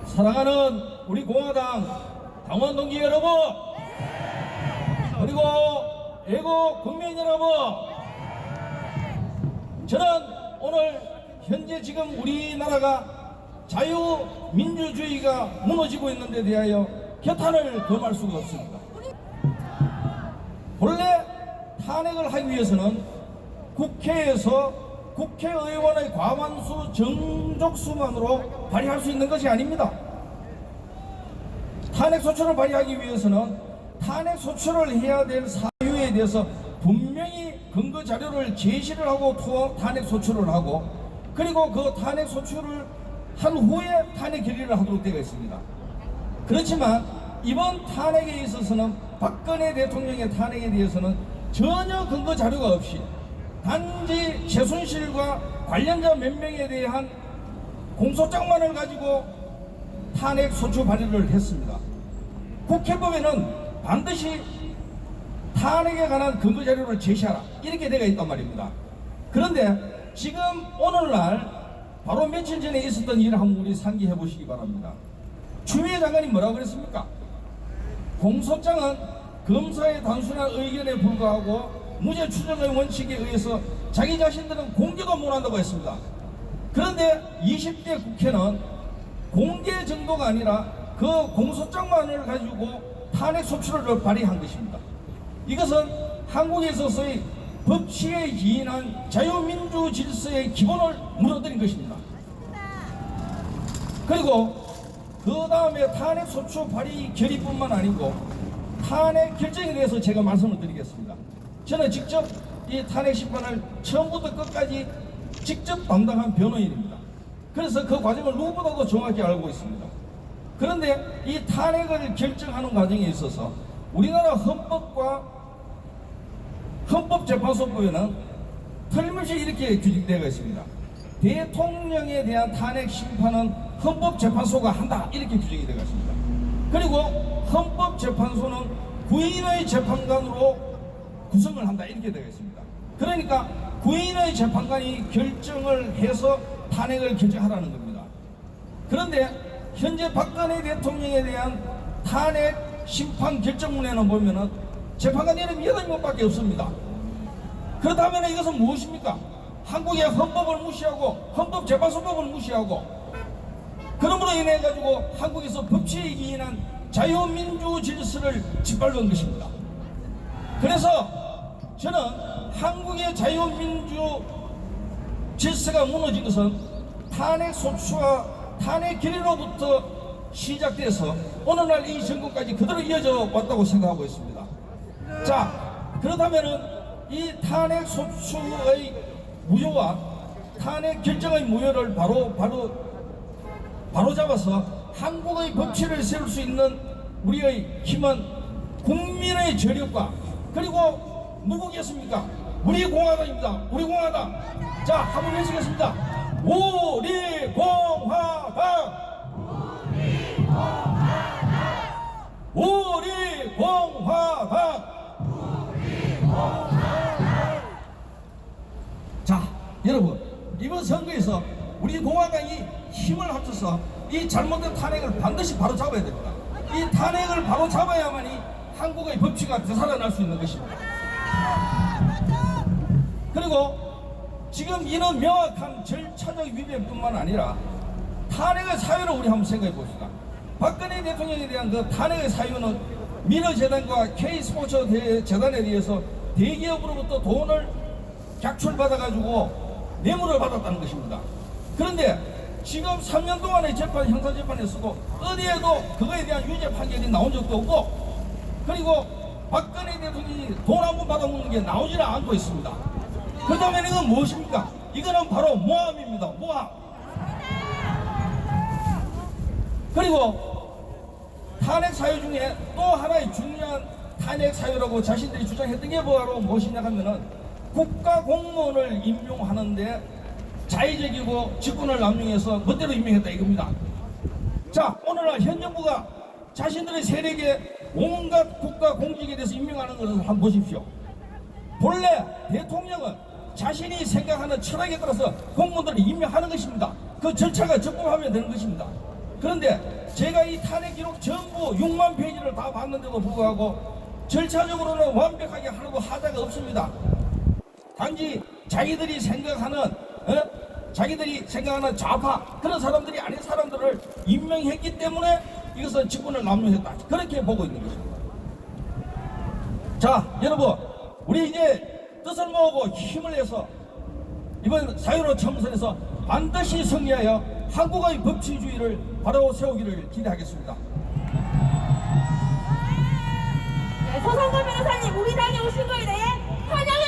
사랑하는 우리 공화당 당원 동지 여러분, 그리고 애국 국민 여러분, 저는 오늘 현재 지금 우리나라가 자유민주주의가 무너지고 있는 데 대하여 개탄을 금할 수가 없습니다. 본래 탄핵을 하기 위해서는 국회에서 국회의원의 과반수 정족수만으로 발의할 수 있는 것이 아닙니다. 탄핵 소추를 발의하기 위해서는 탄핵 소추를 해야 될 사유에 대해서 분명히 근거 자료를 제시를 하고 탄핵 소추를 하고, 그리고 그 탄핵 소추를 한 후에 탄핵 결의를 하도록 되어 있습니다. 그렇지만 이번 탄핵에 있어서는, 박근혜 대통령의 탄핵에 대해서는 전혀 근거 자료가 없이 단지 최순실과 관련자 몇 명에 대한 공소장만을 가지고 탄핵 소추 발의를 했습니다. 국회법에는 반드시 탄핵에 관한 근거 자료를 제시하라, 이렇게 되어 있단 말입니다. 그런데 지금 오늘날 바로 며칠 전에 있었던 일을 한번 우리 상기해 보시기 바랍니다. 추미애 장관이 뭐라고 그랬습니까? 공소장은 검사의 단순한 의견에 불과하고 무죄 추정의 원칙에 의해서 자기 자신들은 공개도 못한다고 했습니다. 그런데 20대 국회는 공개 정도가 아니라 그 공소장만을 가지고 탄핵 소추를 발의한 것입니다. 이것은 한국에 있어서의 법치에 기인한 자유민주 질서의 기본을 무너뜨린 것입니다. 그리고 그 다음에 탄핵 소추 발의 결의뿐만 아니고 탄핵 결정에 대해서 제가 말씀을 드리겠습니다. 저는 직접 이 탄핵 심판을 처음부터 끝까지 직접 담당한 변호인입니다. 그래서 그 과정을 누구보다도 정확히 알고 있습니다. 그런데 이 탄핵을 결정하는 과정에 있어서 우리나라 헌법과 헌법재판소법에는 틀림없이 이렇게 규정되어 있습니다. 대통령에 대한 탄핵 심판은 헌법재판소가 한다, 이렇게 규정이 되어 있습니다. 그리고 헌법재판소는 구인의 재판관으로 구성을 한다, 이렇게 되어 있습니다. 그러니까 구인의 재판관이 결정을 해서 탄핵을 결정하라는 겁니다. 그런데 현재 박근혜 대통령에 대한 탄핵 심판 결정문에는 보면은 재판관 이름 8명밖에 없습니다. 그렇다면 이것은 무엇입니까? 한국의 헌법을 무시하고 헌법재판소법을 무시하고, 그러므로 인해 가지고 한국에서 법치에 기인한 자유민주 질서를 짓밟은 것입니다. 그래서 저는 한국의 자유민주 질서가 무너진 것은 탄핵 소추와 탄핵 결의로부터 시작돼서 오늘날 이 정권까지 그대로 이어져 왔다고 생각하고 있습니다. 자, 그렇다면은 이 탄핵 소추의 무효와 탄핵 결정의 무효를 바로 잡아서 한국의 법치를 세울 수 있는 우리의 힘은 국민의 저력과, 그리고 누구겠습니까? 우리 공화당입니다. 우리 공화당. 자, 한번 외치겠습니다. 우리 공화당. 우리 공화당. 우리 공화당. 우리 공화당. 자, 여러분, 이번 선거에서 우리 공화당이 힘을 합쳐서 이 잘못된 탄핵을 반드시 바로 잡아야 됩니다. 이 탄핵을 바로 잡아야만이 한국의 법치가 되살아날 수 있는 것입니다. 그리고 지금 이런 명확한 절차적 위배뿐만 아니라 탄핵의 사유를 우리 한번 생각해 봅시다. 박근혜 대통령에 대한 그 탄핵의 사유는 미러재단과 K스포츠 재단에 대해서 대기업으로부터 돈을 각출받아가지고 뇌물을 받았다는 것입니다. 그런데 지금 3년 동안의 재판, 형사재판에서도 어디에도 그거에 대한 유죄 판결이 나온 적도 없고, 그리고 박근혜 대통령이 돈 한 번 받아먹는 게 나오지를 않고 있습니다. 그렇다면 이건 무엇입니까? 이거는 바로 모함입니다. 모함. 그리고 탄핵 사유 중에 또 하나의 중요한 탄핵 사유라고 자신들이 주장했던 게 바로 무엇이냐 하면은 국가 공무원을 임용하는데 자의적이고 직권을 남용해서 멋대로 임명했다, 이겁니다. 자, 오늘날 현 정부가 자신들의 세력에 온갖 국가 공직에 대해서 임명하는 것을 한번 보십시오. 본래 대통령은 자신이 생각하는 철학에 따라서 공무원들을 임명하는 것입니다. 그 절차가 적법하면 되는 것입니다. 그런데 제가 이 탄핵 기록 전부 6만 페이지를 다 봤는데도 불구하고 절차적으로는 완벽하게 하나도 하자가 없습니다. 단지 자기들이 생각하는 좌파 그런 사람들이 아닌 사람들을 임명했기 때문에 이것은 직권을 남용했다, 그렇게 보고 있는 것입니다. 자, 여러분, 우리 이제 뜻을 모으고 힘을 내서 이번 4.15 총선에서 반드시 승리하여 한국의 법치주의를 바로 세우기를 기대하겠습니다. 네, 서성걸 변호사님, 우리 당에 오신 거에 대해 환영을